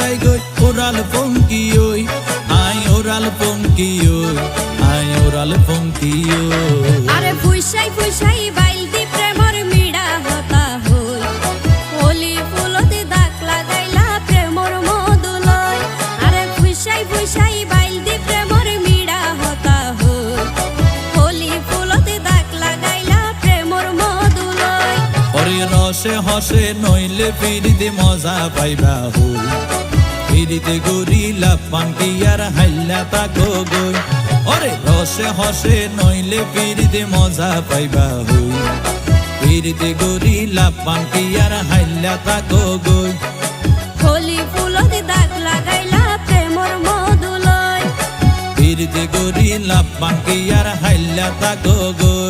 যায় গই ওরাল পঙ্কি ওই আই ওরাল পঙ্কি ওই আই ওরাল পঙ্কি ওই আরে ফুইসাই ফুইসাই বাইল দি প্রেমর মিড়া হতা হই হোলি ফুলতে দাগ লাগাইলা প্রেমর মধুলয় আরে ফুইসাই ফুইসাই বাইল দি প্রেমর মিড়া হতা হই হোলি ফুলতে দাগ লাগাইলা প্রেমর মধুলয় ওরে রসে হসে নইলে ফিরিতে মজা পাইবা হই ফিরিতে গরিলা পান্টি আর হাইলা তাকো গই ওরে রসে হসে নইলে ফিরিতে মজা পাইবা হই ফিরিতে গরিলা পান্টি আর হাইলা তাকো গই হোলি ফুলতে দাগ লাগাইলা প্রেমর মধুলয় ফিরিতে গরিলা পান্টি আর হাইলা তাকো গই